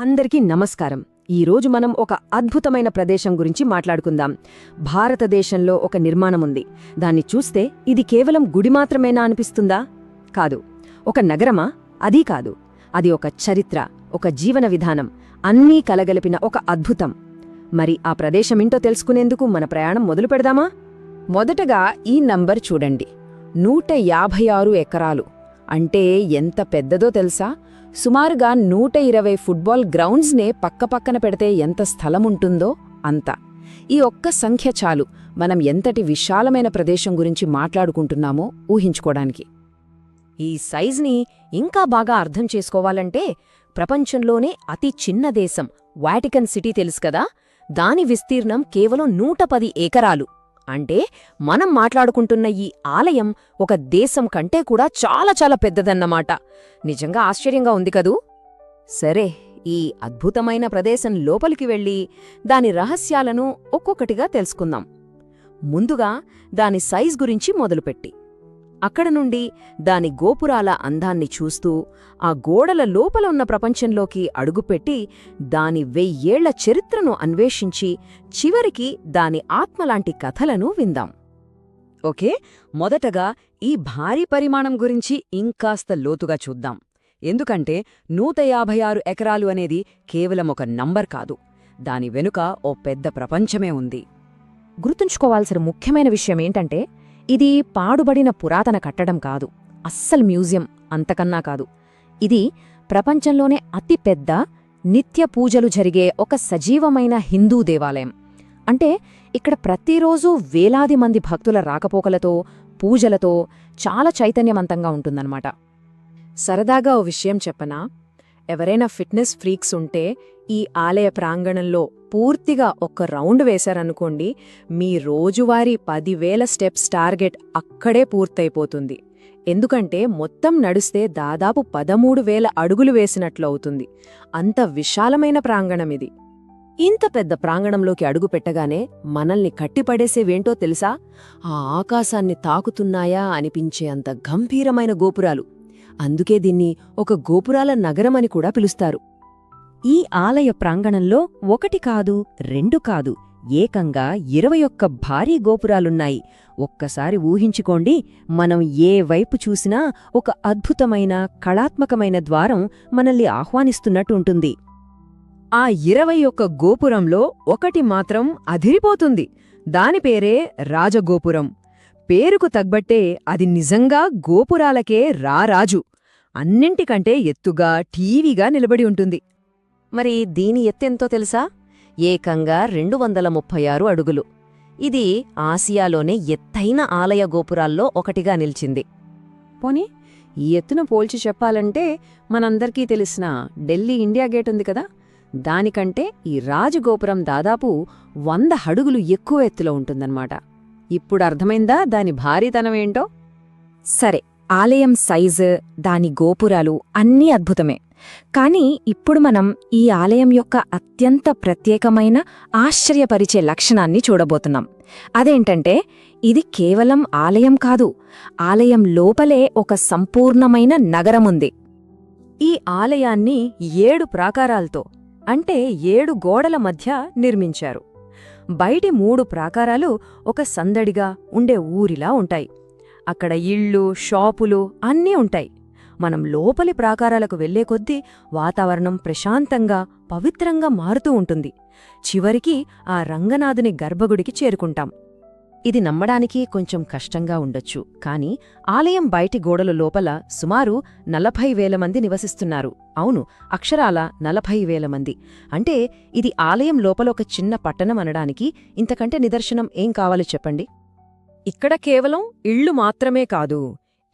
అందరికీ నమస్కారం. ఈరోజు మనం ఒక అద్భుతమైన ప్రదేశం గురించి మాట్లాడుకుందాం. భారతదేశంలో ఒక నిర్మాణముంది. దాన్ని చూస్తే ఇది కేవలం గుడి మాత్రమేనా అనిపిస్తుందా? కాదు. ఒక నగరమా? అదీ కాదు. అది ఒక చరిత్ర, ఒక జీవన విధానం, అన్నీ కలగలిపిన ఒక అద్భుతం. మరి ఆ ప్రదేశమేంటో తెలుసుకునేందుకు మన ప్రయాణం మొదలు పెడదామా? మొదటగా ఈ నంబర్ చూడండి. 156 ఎకరాలు అంటే ఎంత పెద్దదో తెలుసా? సుమారుగా 120 ఫుట్బాల్ గ్రౌండ్స్నే పక్కపక్కన పెడితే ఎంత స్థలముంటుందో అంత. ఈ ఒక్క సంఖ్య చాలు మనం ఎంతటి విశాలమైన ప్రదేశం గురించి మాట్లాడుకుంటున్నామో ఊహించుకోడానికి. ఈ సైజ్ని ఇంకా బాగా అర్థం చేసుకోవాలంటే ప్రపంచంలోనే అతి చిన్న దేశం వాటికన్ సిటీ తెలుసు కదా, దాని విస్తీర్ణం కేవలం 110 ఎకరాలు. అంటే మనం మాట్లాడుకుంటున్న ఈ ఆలయం ఒక దేశం కంటే కూడా చాలా చాలా పెద్దదన్నమాట. నిజంగా ఆశ్చర్యంగా ఉంది కదూ? సరే, ఈ అద్భుతమైన ప్రదేశం లోపలికి వెళ్ళి దాని రహస్యాలను ఒక్కొక్కటిగా తెలుసుకుందాం. ముందుగా దాని సైజ్ గురించి మొదలుపెట్టి అక్కడ నుండి దాని గోపురాల అందాన్ని చూస్తూ ఆ గోడల లోపల ఉన్న ప్రపంచంలోకి అడుగుపెట్టి దాని 1000 ఏళ్ల చరిత్రను అన్వేషించి చివరికి దాని ఆత్మలాంటి కథలను విందాం. ఓకే, మొదటగా ఈ భారీ పరిమాణం గురించి ఇంకాస్త లోతుగా చూద్దాం. ఎందుకంటే 156 ఎకరాలు అనేది కేవలం ఒక నంబర్ కాదు, దాని వెనుక ఓ పెద్ద ప్రపంచమే ఉంది. గుర్తుంచుకోవాల్సిన ముఖ్యమైన విషయమేంటంటే ఇది పాడుబడిన పురాతన కట్టడం కాదు, అస్సలు మ్యూజియం అంతకన్నా కాదు. ఇది ప్రపంచంలోనే అతిపెద్ద నిత్య పూజలు జరిగే ఒక సజీవమైన హిందూ దేవాలయం. అంటే ఇక్కడ ప్రతిరోజూ వేలాది మంది భక్తుల రాకపోకలతో, పూజలతో చాలా చైతన్యవంతంగా ఉంటుందన్నమాట. సరదాగా ఓ విషయం చెప్పనా? ఎవరైనా ఫిట్నెస్ ఫ్రీక్స్ ఉంటే ఈ ఆలయ ప్రాంగణంలో పూర్తిగా ఒక్క రౌండ్ వేశారనుకోండి, మీ రోజువారీ 10,000 స్టెప్స్ టార్గెట్ అక్కడే పూర్తయిపోతుంది. ఎందుకంటే మొత్తం నడిస్తే దాదాపు 13,000 అడుగులు వేసినట్లు అవుతుంది. అంత విశాలమైన ప్రాంగణమిది. ఇంత పెద్ద ప్రాంగణంలోకి అడుగు పెట్టగానే మనల్ని కట్టిపడేసేవేంటో తెలుసా? ఆ ఆకాశాన్ని తాకుతున్నాయా అనిపించే అంత గంభీరమైన గోపురాలు. అందుకే దీన్ని ఒక గోపురాల నగరమని కూడా పిలుస్తారు. ఈ ఆలయ ప్రాంగణంలో 1 కాదు, 2 కాదు, ఏకంగా 21 భారీ గోపురాలున్నాయి. ఒక్కసారి ఊహించుకోండి, మనం ఏ వైపు చూసినా ఒక అద్భుతమైన కళాత్మకమైన ద్వారం మనల్ని ఆహ్వానిస్తున్నట్టు ఉంటుంది. ఆ 21 గోపురంలో ఒకటి మాత్రం అదిరిపోతుంది. దాని పేరే రాజగోపురం. పేరుకు తగ్గట్టే అది నిజంగా గోపురాలకే రారాజు. అన్నింటికంటే ఎత్తుగా, టీవీగా నిలబడి ఉంటుంది. మరి దీని ఎత్తెంతో తెలుసా? ఏకంగా 236 అడుగులు. ఇది ఆసియాలోనే ఎత్తైన ఆలయ గోపురాల్లో ఒకటిగా నిలిచింది. పోనీ ఈ ఎత్తును పోల్చి చెప్పాలంటే మనందరికీ తెలిసిన ఢిల్లీ ఇండియా గేట్ ఉంది కదా, దానికంటే ఈ రాజగోపురం దాదాపు 100 అడుగులు ఎక్కువ ఎత్తులో ఉంటుందన్నమాట. ఇప్పుడు అర్థమైందా దాని భారీతనమేంటో? సరే, ఆలయం సైజు, దాని గోపురాలు అన్నీ అద్భుతమే. కానీ ఇప్పుడు మనం ఈ ఆలయం యొక్క అత్యంత ప్రత్యేకమైన, ఆశ్చర్యపరిచే లక్షణాన్ని చూడబోతున్నాం. అదేంటంటే ఇది కేవలం ఆలయం కాదు, ఆలయం లోపలే ఒక సంపూర్ణమైన నగరముంది. ఈ ఆలయాన్ని 7 ప్రాకారాలతో, అంటే 7 గోడల మధ్య నిర్మించారు. బయటి 3 ప్రాకారాలు ఒక సందడిగా ఉండే ఊరిలా ఉంటాయి. అక్కడ ఇళ్ళు, షాపులు అన్నీ ఉంటాయి. మనం లోపలి ప్రాకారాలకు వెళ్లే కొద్దీ వాతావరణం ప్రశాంతంగా, పవిత్రంగా మారుతూ ఉంటుంది. చివరికి ఆ రంగనాథుని గర్భగుడికి చేరుకుంటాం. ఇది నమ్మడానికి కొంచెం కష్టంగా ఉండొచ్చు, కానీ ఆలయం బయటి గోడల లోపల సుమారు 40,000 మంది నివసిస్తున్నారు. అవును, అక్షరాల 40,000 మంది. అంటే ఇది ఆలయం లోపల ఒక చిన్న పట్టణం అనడానికి ఇంతకంటే నిదర్శనం ఏం కావాలి చెప్పండి? ఇక్కడ కేవలం ఇళ్ళు మాత్రమే కాదు,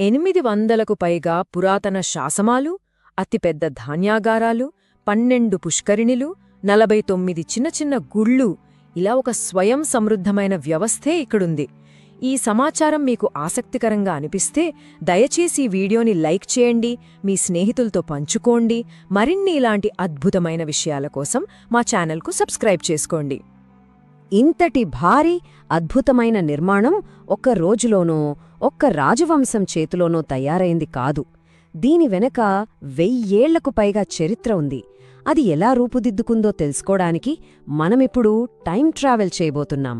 800కు పైగా పురాతన శాసనాలు, అతిపెద్ద ధాన్యాగారాలు, 12 పుష్కరిణిలు, 49 చిన్న చిన్న గుళ్ళు, ఇలా ఒక స్వయం సమృద్ధమైన వ్యవస్థే ఇక్కడుంది. ఈ సమాచారం మీకు ఆసక్తికరంగా అనిపిస్తే దయచేసి ఈ వీడియోని లైక్ చేయండి, మీ స్నేహితులతో పంచుకోండి. మరిన్ని ఇలాంటి అద్భుతమైన విషయాల కోసం మా ఛానల్కు సబ్స్క్రైబ్ చేసుకోండి. ఇంతటి భారీ, అద్భుతమైన నిర్మాణం ఒక్క రోజులోనో, ఒక్క రాజవంశం చేతిలోనో తయారైంది కాదు. దీని వెనక 1000 ఏళ్లకు పైగా చరిత్ర ఉంది. అది ఎలా రూపుదిద్దుకుందో తెలుసుకోవడానికి మనమిప్పుడు టైం ట్రావెల్ చేయబోతున్నాం.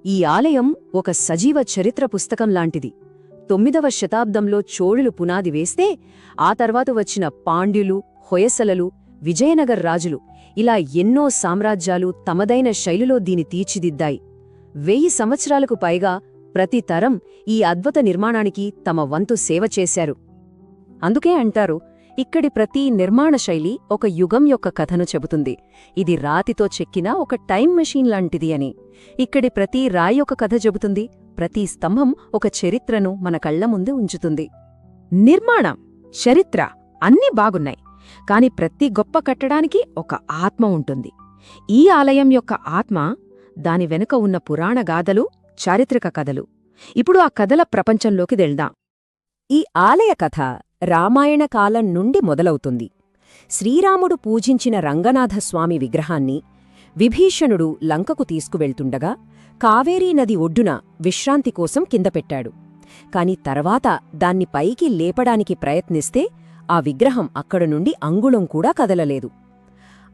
ఈ ఆలయం ఒక సజీవ చరిత్ర పుస్తకం లాంటిది. 9వ శతాబ్దంలో చోళులు పునాది వేస్తే ఆ తర్వాత వచ్చిన పాండ్యులు, హొయసలలు, విజయనగర్ రాజులు ఇలా ఎన్నో సామ్రాజ్యాలు తమదైన శైలిలో దీని తీర్చిదిద్దాయి. 1000 సంవత్సరాలకు పైగా ప్రతి తరం ఈ అద్భుత నిర్మాణానికి తమ వంతు సేవ చేశారు. అందుకే అంటారు, ఇక్కడి ప్రతి నిర్మాణ శైలి ఒక యుగం యొక్క కథను చెబుతుంది. ఇది రాతితో చెక్కిన ఒక టైం మెషీన్ లాంటిది అని. ఇక్కడి ప్రతి రాయి ఒక కథ చెబుతుంది, ప్రతి స్తంభం ఒక చరిత్రను మన కళ్ల ముందు ఉంచుతుంది. నిర్మాణం, చరిత్ర అన్నీ బాగున్నాయి, కాని ప్రతి గొప్ప కట్టడానికి ఒక ఆత్మ ఉంటుంది. ఈ ఆలయం యొక్క ఆత్మ దాని వెనుక ఉన్న పురాణ గాథలు, చారిత్రక కథలు. ఇప్పుడు ఆ కథల ప్రపంచంలోకి వెళ్దాం. ఈ ఆలయ కథ రామాయణ కాలం నుండి మొదలవుతుంది. శ్రీరాముడు పూజించిన రంగనాథస్వామి విగ్రహాన్ని విభీషణుడు లంకకు తీసుకువెళ్తుండగా కావేరీ నది ఒడ్డున విశ్రాంతి కోసం కిందపెట్టాడు. కాని తర్వాత దాన్ని పైకి లేపడానికి ప్రయత్నిస్తే ఆ విగ్రహం అక్కడ నుండి అంగుళం కూడా కదలలేదు.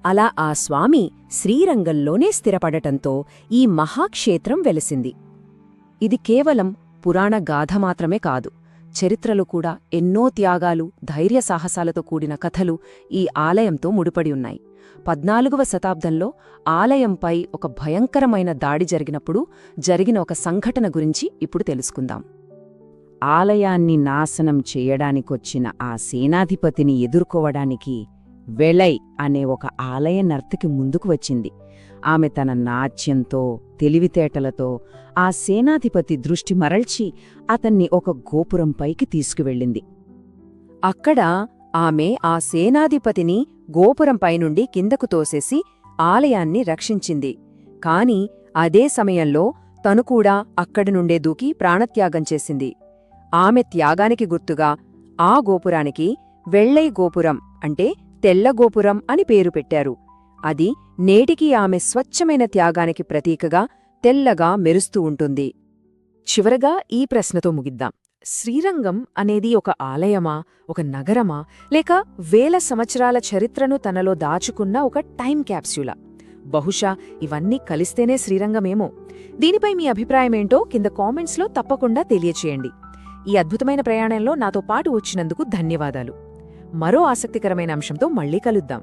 అలా ఆ స్వామి శ్రీరంగంలోనే స్థిరపడటంతో ఈ మహాక్షేత్రం వెలసింది. ఇది కేవలం పురాణ గాథ మాత్రమే కాదు, చరిత్రలు కూడా ఎన్నో త్యాగాలు, ధైర్య సాహసాలతో కూడిన కథలు ఈ ఆలయంతో ముడిపడి ఉన్నాయి. 14వ శతాబ్దంలో ఆలయంపై ఒక భయంకరమైన దాడి జరిగినప్పుడు జరిగిన ఒక సంఘటన గురించి ఇప్పుడు తెలుసుకుందాం. ఆలయాన్ని నాశనం చేయడానికొచ్చిన ఆ సేనాధిపతిని ఎదుర్కోవడానికి వెళై అనే ఒక ఆలయ నర్తకి ముందుకు వచ్చింది. ఆమె తన నాట్యంతో, తెలివితేటలతో ఆ సేనాధిపతి దృష్టి మరల్చి అతన్ని ఒక గోపురంపైకి తీసుకువెళ్ళింది. అక్కడ ఆమె ఆ సేనాధిపతిని గోపురంపై నుండి కిందకు తోసేసి ఆలయాన్ని రక్షించింది. కాని అదే సమయంలో తను కూడా అక్కడి నుండే దూకి ప్రాణత్యాగం చేసింది. ఆమె త్యాగానికి గుర్తుగా ఆ గోపురానికి వెಳ್ಳై గోపురం అంటే తెల్ల గోపురం అని పేరు పెట్టారు. అది నేటికీ ఆమె స్వచ్ఛమైన త్యాగానికి ప్రతీకగా తెల్లగా మెరుస్తూ ఉంటుంది. చివరగా ఈ ప్రశ్నతో ముగిద్దాం. శ్రీరంగం అనేది ఒక ఆలయమా, ఒక నగరమా, లేక వేల సంవత్సరాల చరిత్రను తనలో దాచుకున్న ఒక టైం క్యాప్స్యూలా? బహుశా ఇవన్నీ కలిస్తేనే శ్రీరంగమేమో. దీనిపై మీ అభిప్రాయమేంటో కింద కామెంట్స్లో తప్పకుండా తెలియచేయండి. ఈ అద్భుతమైన ప్రయాణంలో నాతో పాటు వచ్చినందుకు ధన్యవాదాలు. మరో ఆసక్తికరమైన అంశంతో మళ్ళీ కలుద్దాం.